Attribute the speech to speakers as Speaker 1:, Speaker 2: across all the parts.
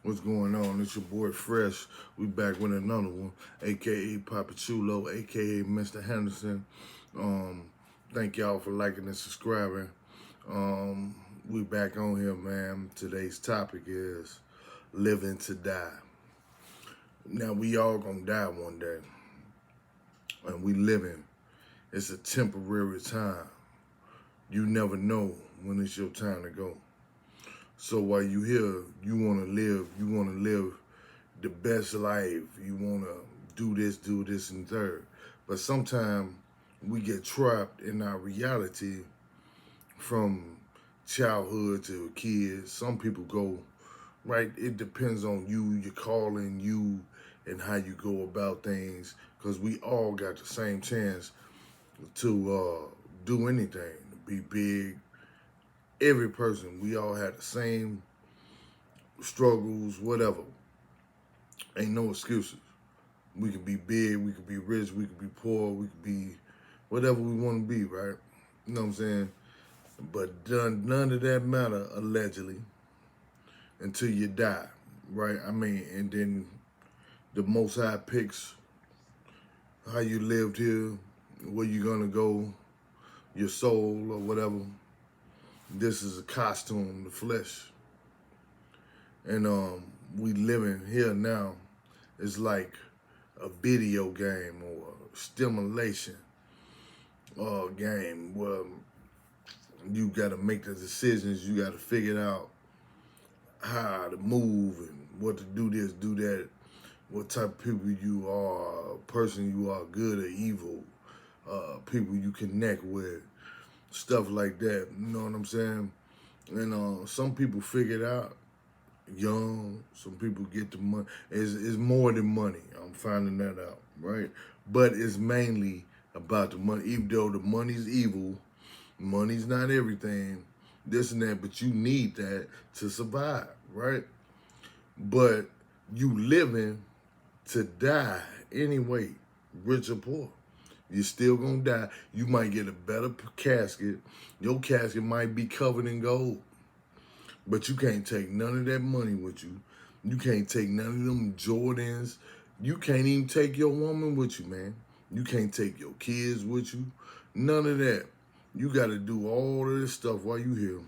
Speaker 1: What's going on? It's your boy Fresh. We back with another one, aka Papa Chulo, aka Mr. Henderson. Um, Thank y'all for liking and subscribing. Um, we back on here, man. Today's topic is living to die. Now we all gonna die one day, and we living. It's a temporary time. You never know when it's your time to go. So while you here, you wanna live. You wanna live the best life. You want to do this, and third. But sometimes we get trapped in our reality from childhood to kids. Some people go, right? It depends on you, your calling, you, and how you go about things. Because we all got the same chance to do anything, to be big. Every person, we all had the same struggles, whatever. Ain't no excuses. We could be big, we could be rich, we could be poor, we could be whatever we want to be, right? You know what I'm saying? But none of that matter, allegedly, until you die, right? I mean, and then the Most High picks how you lived here, where you're going to go, your soul or whatever. This is a costume, the flesh. And we living here now. It's like a video game or stimulation game where you got to make the decisions. You got to figure out how to move and what to do this, do that, what type of people you are, person you are, good or evil, people you connect with, stuff like that. You know what I'm saying? And some people figure it out young. Some people get the money. It's more than money. I'm finding that out, right? But it's mainly about the money. Even though the money's evil, money's not everything, this and that, but you need that to survive, right? But you living to die anyway, rich or poor. You're still gonna die. You might get a better casket. Your casket might be covered in gold. But you can't take none of that money with you. You can't take none of them Jordans. You can't even take your woman with you, man. You can't take your kids with you. None of that. You got to do all of this stuff while you here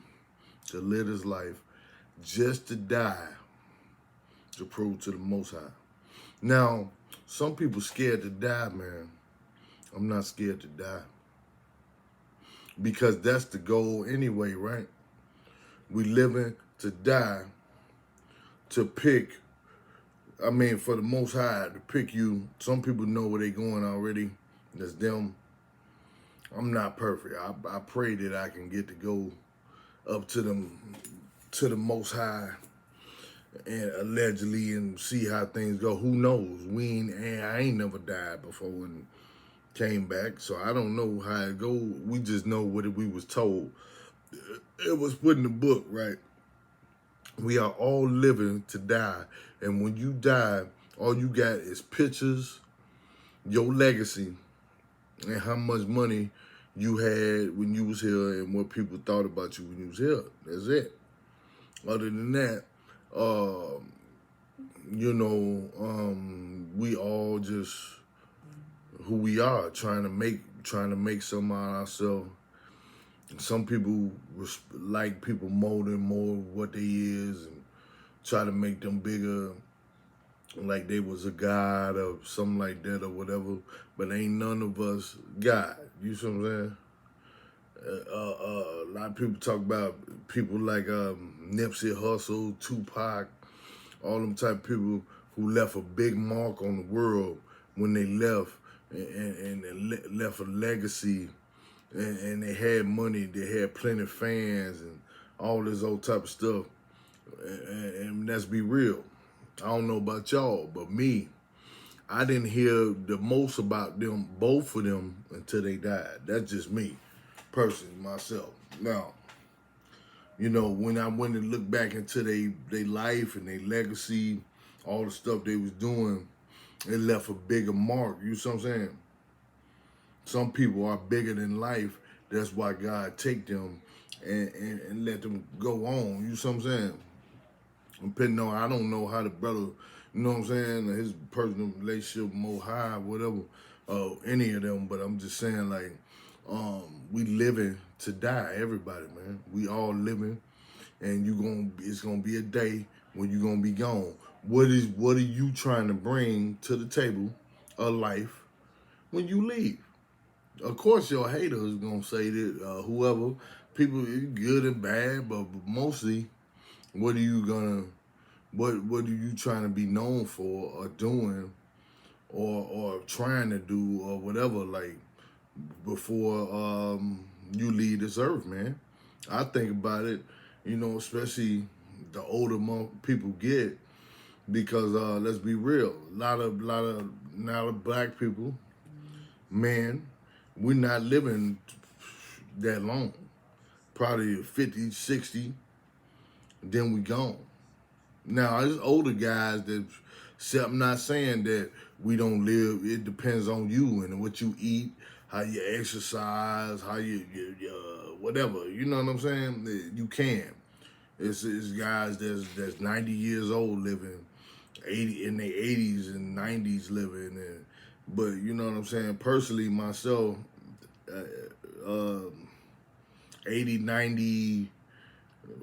Speaker 1: to live this life just to die to prove to the Most High. Now, some people scared to die, man. I'm not scared to die because that's the goal anyway, right? We living to die to pick, I mean, for the Most High to pick you. Some people know where they going already. That's them. I'm not perfect. I pray that I can get to go up to them, to the Most High, and allegedly, and see how things go. Who knows? I ain't never died before and came back, so I don't know how it go. We just know what we was told. It was put in the book, right? We are all living to die. And when you die, all you got is pictures, your legacy, and how much money you had when you was here and what people thought about you when you was here. That's it. Other than that, uh, we all just who we are, trying to make some out of ourselves. Some people like people more than more what they is and try to make them bigger, like they was a god or something like that or whatever. But ain't none of us God. You see what I'm saying? A lot of people talk about people like Nipsey Hussle, Tupac, all them type of people who left a big mark on the world when they left and left a legacy, and they had money, they had plenty of fans and all this old type of stuff. And let's be real. I don't know about y'all, but me, I didn't hear the most about them, both of them, until they died. That's just me, personally, myself. Now, when I went and looked back into their life and their legacy, all the stuff they was doing, it left a bigger mark. You see what I'm saying? Some people are bigger than life. That's why God take them and let them go on. You see what I'm saying? Depending on, I don't know how the brother, you know what I'm saying, his personal relationship more high, whatever, any of them. But I'm just saying, like, we living to die, everybody, man. We all living, and it's gonna be a day when you gonna be gone. What are you trying to bring to the table of life when you leave? Of course, your haters gonna say that, whoever, people, good and bad, but mostly, what are you gonna, what are you trying to be known for, or doing, or trying to do, or whatever, like, before you leave this earth, man? I think about it, especially the older people get, because let's be real, a lot of black people, man, we're not living that long. Probably 50, 60, then we gone. Now, there's older guys that, see, I'm not saying that we don't live. It depends on you and what you eat, how you exercise, how you whatever. You know what I'm saying? You can. It's guys that's 90 years old living, 80 in their 80s and 90s living, but you know what I'm saying. Personally, myself, uh, uh, 80, 90,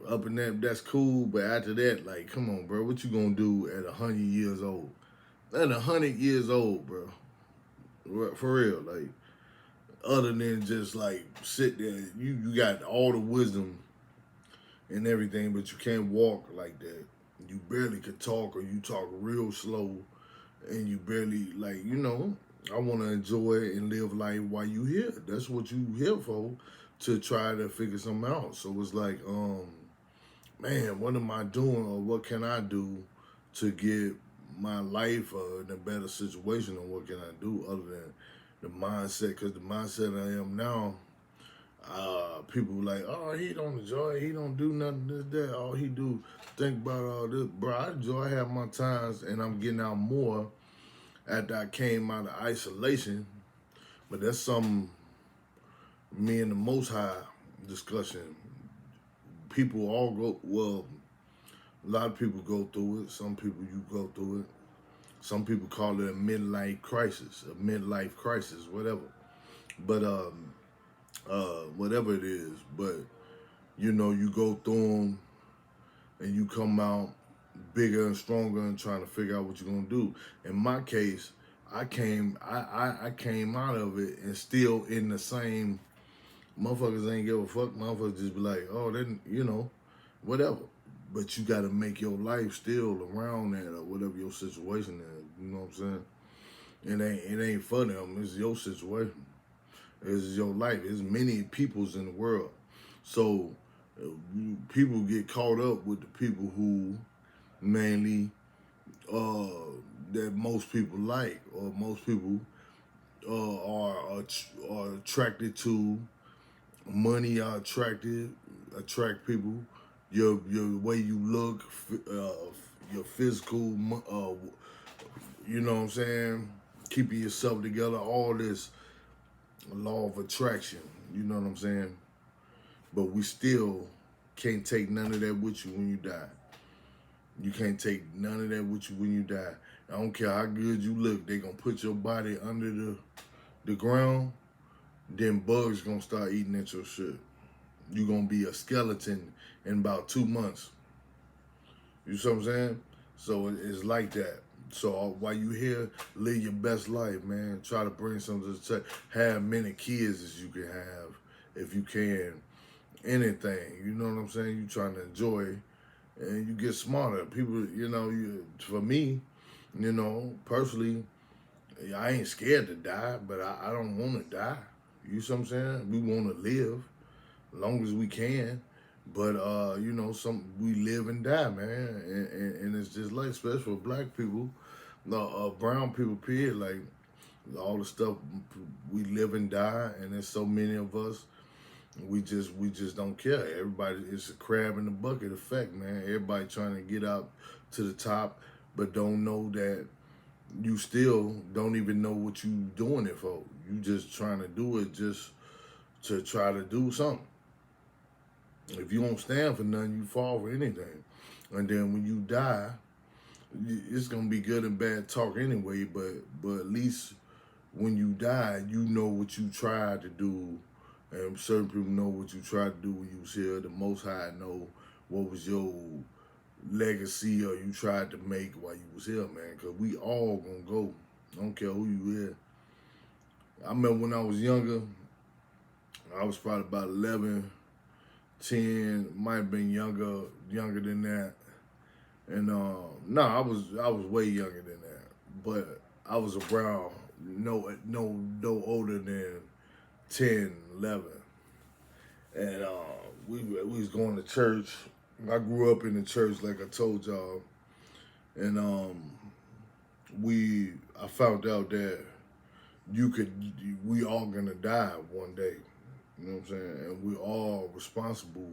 Speaker 1: up in that's cool. But after that, like, come on, bro, what you gonna do at 100 years old? At 100 years old, bro, for real, like, other than just like sit there, you got all the wisdom and everything, but you can't walk like that. You barely could talk, or you talk real slow, and you barely, like, I want to enjoy and live life while you here. That's what you here for, to try to figure something out. So it's like, man, what am I doing, or what can I do to get my life in a better situation, or what can I do other than the mindset? Because the mindset I am now, people like, oh, he don't enjoy, he don't do nothing, this, that, all he do think about all this. Bro, I enjoy having my times, and I'm getting out more after I came out of isolation. But that's something me and the Most High discussion. People all go, well, a lot of people go through it. Some people, you go through it. Some people call it a midlife crisis, whatever. But whatever it is. But you go through them, and you come out bigger and stronger, and trying to figure out what you're gonna do. In my case, I came out of it, and still in the same, motherfuckers ain't give a fuck. Motherfuckers just be like, oh, then, whatever. But you got to make your life still around that, or whatever your situation is. You know what I'm saying? It ain't for them. It's your situation. It's your life. There's many peoples in the world. So people get caught up with the people who mainly, that most people like, or most people are attracted to. Money are attract people. Your way you look, your physical, you know what I'm saying? Keeping yourself together, all this law of attraction, you know what I'm saying? But we still can't take none of that with you when you die. You can't take none of that with you when you die. I don't care how good you look, they gonna put your body under the ground, then bugs gonna start eating at your shit. You gonna be a skeleton in about 2 months. You see what I'm saying? So it's like that. So while you here, live your best life, man. Try to bring something to the table. Have many kids as you can have, if you can. Anything, you know what I'm saying? You trying to enjoy, and you get smarter. People, for me, personally, I ain't scared to die, but I don't want to die. You see what I'm saying? We want to live as long as we can. But, we live and die, man. And it's just like, especially for black people, brown people, period, like, all the stuff, we live and die, and there's so many of us, we just don't care. Everybody, it's a crab in the bucket effect, man. Everybody trying to get up to the top, but don't know that you still don't even know what you doing it for. You just trying to do it just to try to do something. If you don't stand for nothing, you fall for anything. And then when you die, it's gonna be good and bad talk anyway. But at least when you die, you know what you tried to do, and certain people know what you tried to do when you was here. The Most High know what was your legacy or you tried to make while you was here, man. Cause we all gonna go. I don't care who you is. I remember when I was younger, I was probably about 11, 10, might have been younger than that. And no, I was way younger than that. But I was around no older than 10, 11. And we was going to church. I grew up in the church, like I told y'all. And I found out that we all gonna die one day. You know what I'm saying? And we all responsible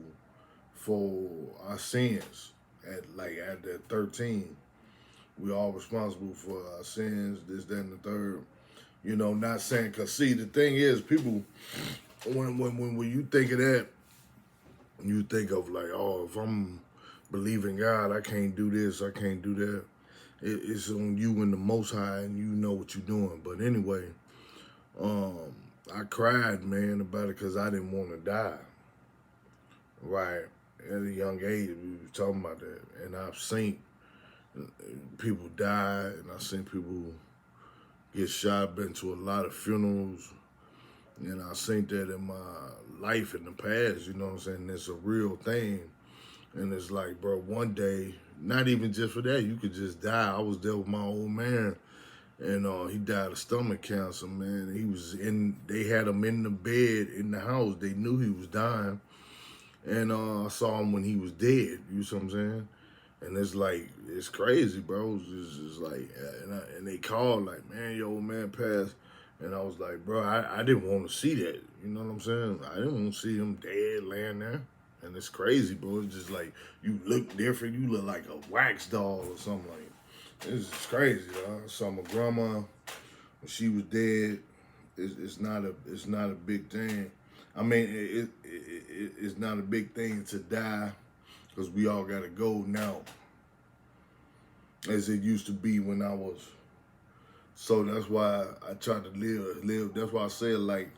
Speaker 1: for our sins. At that 13, we all responsible for our sins, this, that, and the third. You know, not saying, cause see, the thing is, people, when you think of that, you think of like, oh, if I'm believing God, I can't do this, I can't do that. It's on you and the Most High, and you know what you're doing. But anyway, I cried, man, about it because I didn't want to die. Right, at a young age, we were talking about that, and I've seen people die, and I've seen people get shot. Been to a lot of funerals, and I've seen that in my life in the past. You know what I'm saying? It's a real thing, and it's like, bro, one day, not even just for that, you could just die. I was there with my old man, and he died of stomach cancer, man. They had him in the bed in the house. They knew he was dying. And I saw him when he was dead. You see what I'm saying? And it's like, it's crazy, bro. It's just like, and they called like, man, your old man passed. And I was like, bro, I didn't want to see that. You know what I'm saying? I didn't want to see him dead laying there. And it's crazy, bro. It's just like, you look different. You look like a wax doll or something like that. It's just crazy, dog. I saw my grandma when she was dead. It's not a big thing. I mean, it's not a big thing to die because we all got to go now as it used to be when I was. So that's why I try to live. That's why I say, like,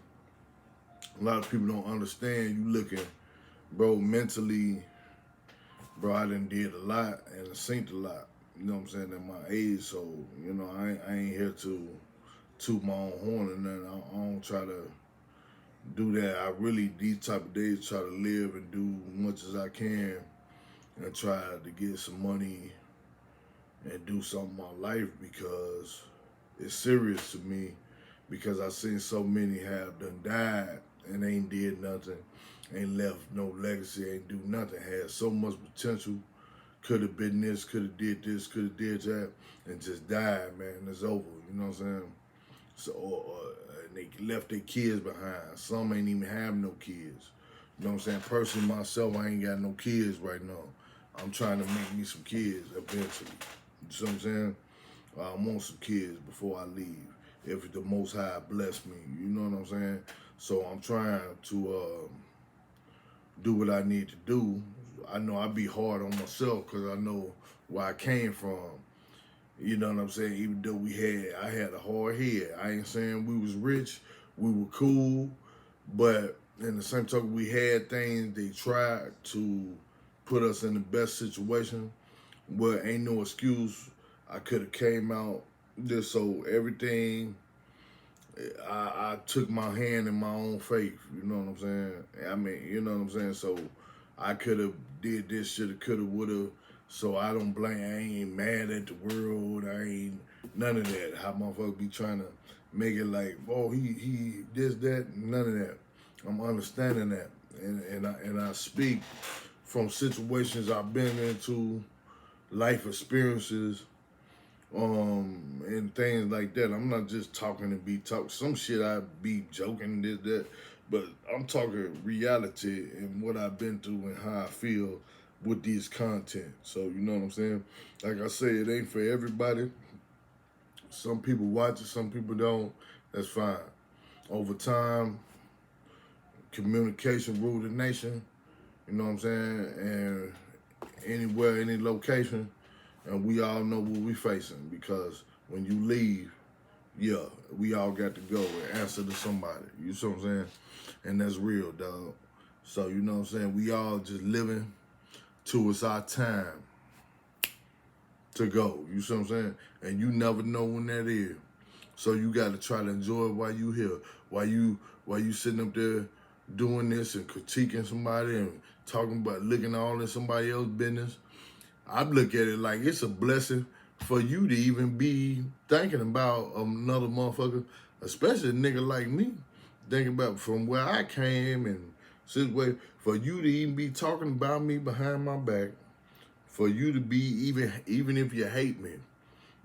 Speaker 1: a lot of people don't understand. You looking, bro, mentally, bro, I done did a lot and I seen a lot. You know what I'm saying, at my age. So, you know, I ain't here to toot my own horn and nothing. I don't try to do that. I really, these type of days, try to live and do as much as I can and try to get some money and do something in my life because it's serious to me, because I seen so many have done died and ain't did nothing, ain't left no legacy, ain't do nothing, had so much potential, could have been this, could have did this, could have did that, and just died, man. It's over, you know what I'm saying? So, and they left their kids behind. Some ain't even have no kids. You know what I'm saying? Personally, myself, I ain't got no kids right now. I'm trying to make me some kids eventually. You know what I'm saying? I want some kids before I leave, if the Most High bless me. You know what I'm saying? So I'm trying to do what I need to do. I know I be hard on myself because I know where I came from. You know what I'm saying? Even though I had a hard head. I ain't saying we was rich, we were cool, but in the same token, we had things they tried to put us in the best situation. But ain't no excuse. I could have came out just so everything. I took my hand in my own faith. You know what I'm saying? I mean, you know what I'm saying? So I could have did this, should have, could have, would have. So I don't blame. I ain't mad at the world. I ain't none of that. How motherfuckers be trying to make it like, oh, he this, that, none of that. I'm understanding that, and I speak from situations I've been into, life experiences, and things like that. I'm not just talking to be talk. Some shit I be joking this that, but I'm talking reality and what I've been through and how I feel with these content. So you know what I'm saying? Like I say, it ain't for everybody. Some people watch it, some people don't. That's fine. Over time, communication rule the nation. You know what I'm saying? And anywhere, any location, and we all know what we facing because when you leave, yeah, we all got to go and answer to somebody. You see what I'm saying? And that's real, dog. So you know what I'm saying? We all just living to it's our time to go. You see what I'm saying? And you never know when that is. So you got to try to enjoy it while you here, while you sitting up there doing this and critiquing somebody and talking about looking all in somebody else's business. I look at it like it's a blessing for you to even be thinking about another motherfucker, especially a nigga like me, thinking about from where I came and situation. For you to even be talking about me behind my back, for you to be even if you hate me,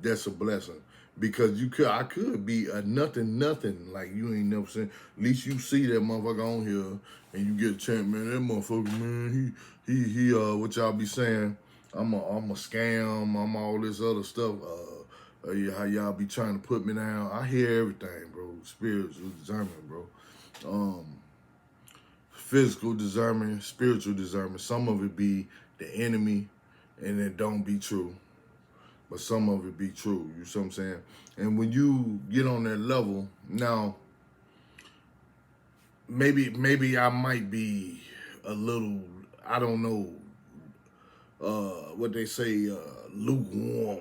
Speaker 1: that's a blessing. Because I could be a nothing like you ain't never seen. At least you see that motherfucker on here and you get a chance, man. That motherfucker, man, he what y'all be saying? I'm a scam. I'm all this other stuff. How y'all be trying to put me down? I hear everything, bro. Spiritual discernment, bro. Physical discernment, spiritual discernment. Some of it be the enemy, and it don't be true. But some of it be true. You see what I'm saying? And when you get on that level, now maybe I might be a little, I don't know, what they say, lukewarm.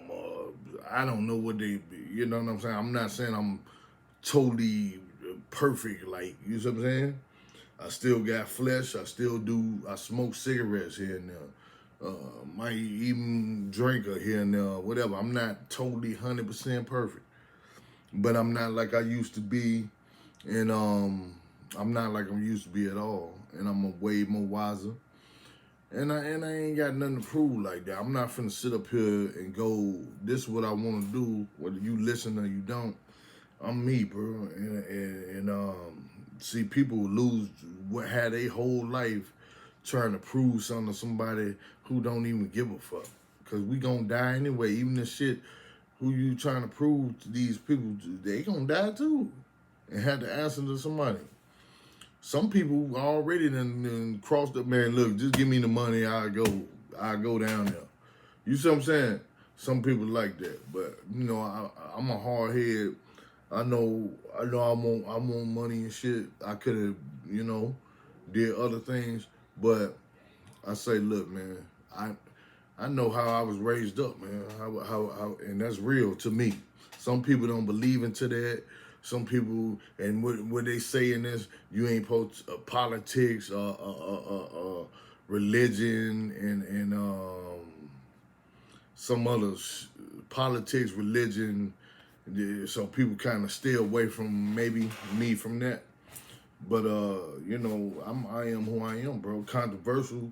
Speaker 1: I don't know what they be. You know what I'm saying? I'm not saying I'm totally perfect. Like, you see what I'm saying? I still got flesh. I smoke cigarettes here and there. Might even drink here and there, whatever. I'm not totally 100% perfect, but I'm not like I used to be, and I'm not like I used to be at all. And I'm a way more wiser, and I ain't got nothing to prove like that. I'm not finna sit up here and go, this is what I want to do, whether you listen or you don't. I'm me, bro, and see people lose what had their whole life trying to prove something to somebody who don't even give a fuck. Cause we gonna die anyway. Even the shit who you trying to prove to these people, they gonna die too, and have to answer to somebody. Some people already done crossed up, man. Look, just give me the money. I go down there. You see what I'm saying? Some people like that, but you know, I'm a hard head. I know I want money and shit. I could have, you know, did other things, but I say, look, man, I know how I was raised up, man. How and that's real to me. Some people don't believe into that. Some people, and what they say in this, you ain't supposed politics, religion, and some other politics, religion. So people kind of stay away from maybe me from that. But you know, I am who I am, bro. Controversial,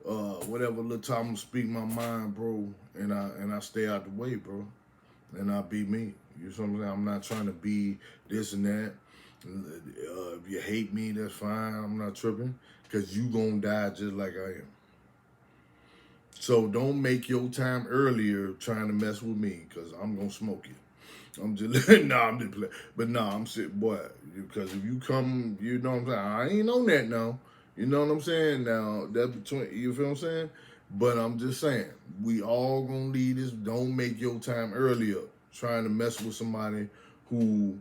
Speaker 1: whatever little time I speak my mind, bro, and I stay out the way, bro. And I be me. You know what I'm saying? I'm not trying to be this and that. If you hate me, that's fine. I'm not tripping. Cause you gonna die just like I am. So don't make your time earlier trying to mess with me, cause I'm gonna smoke you. I'm just I'm just playing. But I'm sitting, boy, because if you come, you know what I'm saying. I ain't on that now. You know what I'm saying? Now that's between you feel what I'm saying? But I'm just saying, we all gonna leave this. Don't make your time earlier trying to mess with somebody who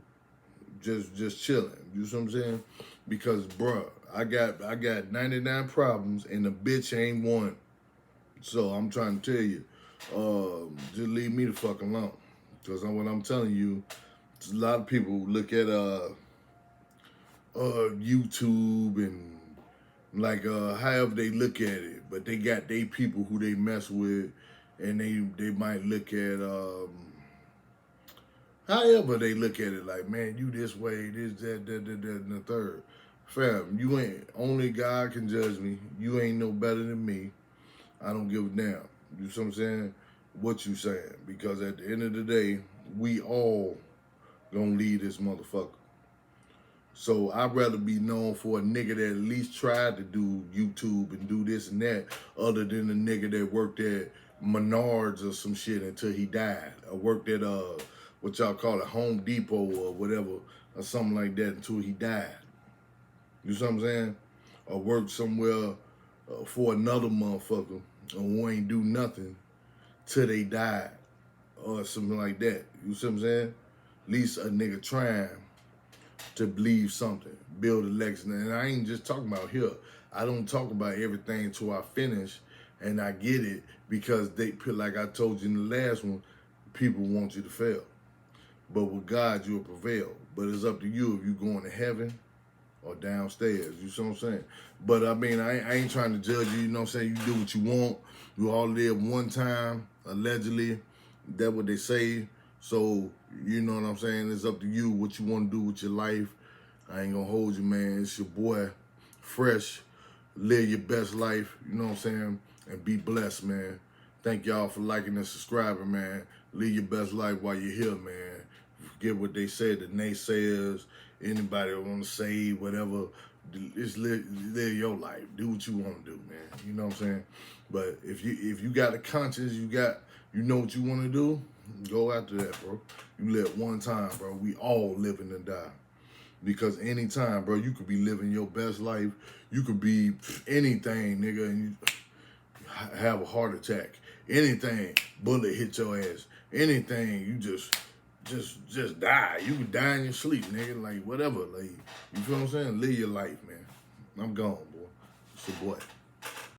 Speaker 1: just chilling. You see what I'm saying? Because bruh, I got 99 problems and the bitch ain't one. So I'm trying to tell you, just leave me the fuck alone. Because what I'm telling you, a lot of people look at YouTube and like however they look at it, but they got they people who they mess with, and they might look at however they look at it, like, man, you this way, this that and the third. Fam, you ain't, only God can judge me. You ain't no better than me. I don't give a damn. You see what I'm saying? What you saying? Because at the end of the day, we all gonna leave this motherfucker. So I'd rather be known for a nigga that at least tried to do YouTube and do this and that, other than the nigga that worked at Menards or some shit until he died, or worked at what y'all call it, Home Depot or whatever, or something like that until he died. You see what I'm saying? Or worked somewhere for another motherfucker and who ain't do nothing till they died or something like that. You see what I'm saying? At least a nigga trying to believe something, build a legacy. And I ain't just talking about here. I don't talk about everything till I finish, and I get it because like I told you in the last one, people want you to fail. But with God, you'll prevail. But it's up to you if you going to heaven or downstairs. You see what I'm saying? But I mean, I ain't trying to judge you. You know what I'm saying? You do what you want. You all live one time, allegedly. That's what they say. So, you know what I'm saying? It's up to you what you want to do with your life. I ain't gonna hold you, man. It's your boy, Fresh. Live your best life, you know what I'm saying? And be blessed, man. Thank y'all for liking and subscribing, man. Live your best life while you're here, man. Forget what they say, the naysayers, anybody that want to say whatever. Just live your life. Do what you want to do, man. You know what I'm saying? But if you got a conscience, you know what you want to do, go after that, bro. You live one time, bro. We all living and die. Because anytime, bro, you could be living your best life. You could be anything, nigga, and you have a heart attack. Anything, bullet hit your ass. Anything, you just die. You could die in your sleep, nigga. Like, whatever. Like, you feel what I'm saying? Live your life, man. I'm gone, boy. It's your boy.